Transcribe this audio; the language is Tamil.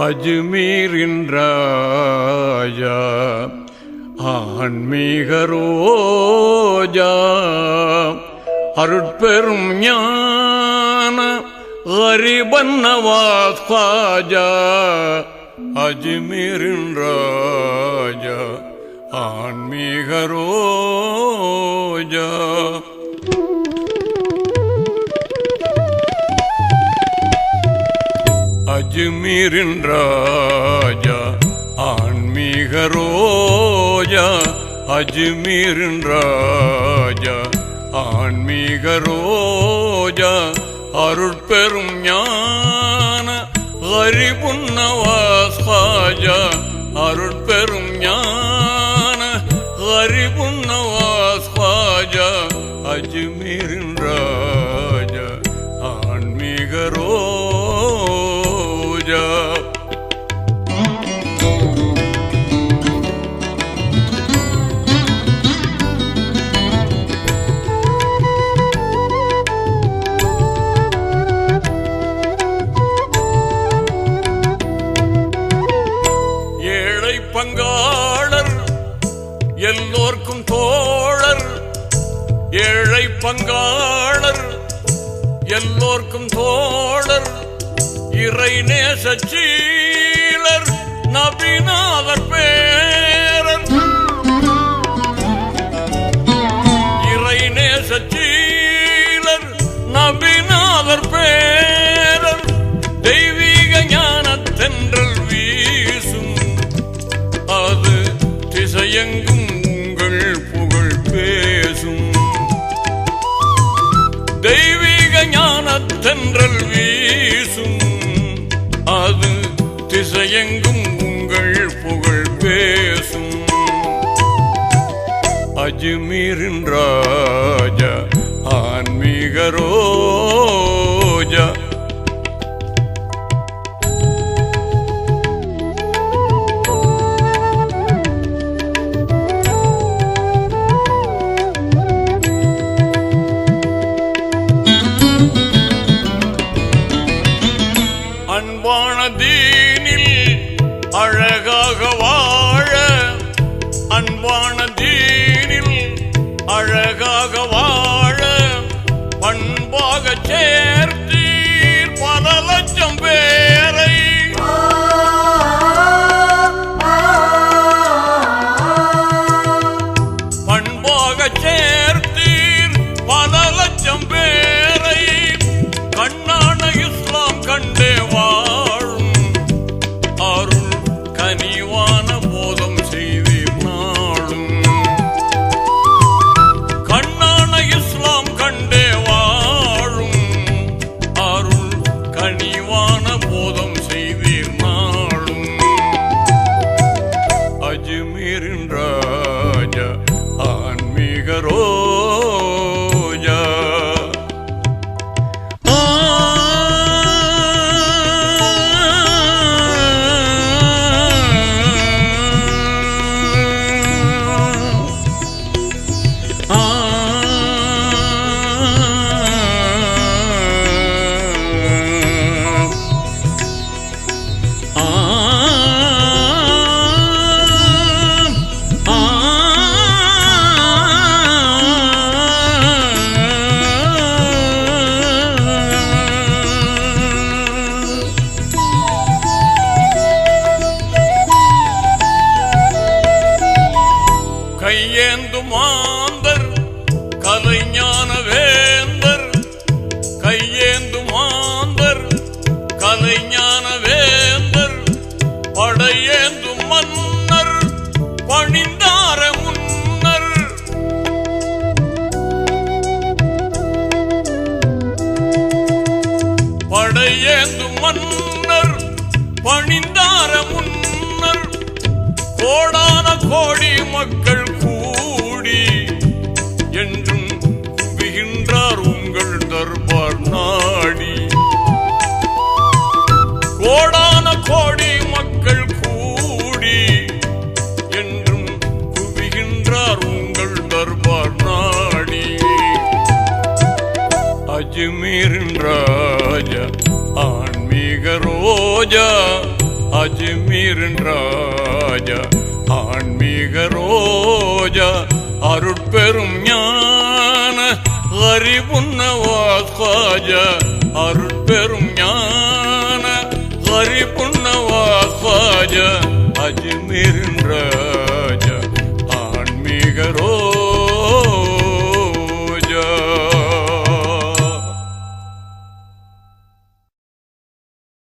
அஜ்மீரின் ராஜா ஆன்மீக ரோஜா அருட்பெரும் ஞான கரீபன் நவாஸ் ख्वाजा அஜ்மீரின் ராஜா ஆன்மீக ரோஜா. அஜ்மீரின் ராஜா ஆன்மீக ரோஜா அஜ்மீரின் ராஜா ஆன்மீக ரோஜா அருட்பெரும் ஞான கரீபுன் நவாஸ் ख्वाजा அருட்பெரும் ஞான கரீபுன் நவாஸ் ख्वाजा அஜ்மீரின் ராஜா ஆன்மீக ரோஜா. ஏழை பங்காளர் எல்லோர்க்கும் தோழர், ஏழை பங்காளர் எல்லோர்க்கும் தோழர், இறை நேசச்சீலர் நபிநாதர் பேரர், இறை நேசச்சீலர் நபிநாதர் பேரர், தெய்வீக ஞானத்தென்றல் வீசும் அது திசையெங்கும் உங்கள் புகழ் பேசும், தெய்வீக ஞானத்தென்றல் வீசும் அது திசையெங்கும் உங்கள் புகழ் பேசும். அஜ்மீரின் ராஜா ஆன்மீக ரோஜா. அன்பான தீனில் அழகாக வாழ, அன்பான தீனில் அழகாக வாழ, பண்பாக சேர்த்தீர் பல லட்சம் பேரை, பண்பாக சேர்த்தீர் பல லட்சம் பேரை, கண்ணான இஸ்லாம் கண்டே வாழும் அருள் கனிவான போதம் செய்தீர் நாளும், கண்ணான இஸ்லாம் கண்டே வாழும் அருள் கனிவான போதம் செய்தீர் நாளும். அஜ்மீரின் ராஜா ஆன்மீக ரோஜா. கையேந்து மாந்தர் கலைஞான வேந்தர், கையேந்து மாந்தர் கலைஞான வேந்தர், படையேந்து மன்னர் பணிந்தார முன்னர், படையேந்து மன்னர் பணிந்தார முன்னர், கோடான கோடி மக்கள் கூடி என்றும் குவிகின்றார் உங்கள் தர்பார் நாடி, கோடான கோடி மக்கள் கூடி என்றும் குவிகின்றார் உங்கள் தர்பார் நாடி. அஜ்மீரின் ராஜா ஆன்மீக ரோஜா அஜ்மீரின் ராஜா ஆன்மீக ரோஜா அருட்பெரும் ஞான கரிபுன்னவாஸ் காஜா அருட்பெரும் ஞான கரிபுன்னவாஸ் காஜா அஜ்மீரின் ராஜா ஆன்மீக ரோஜா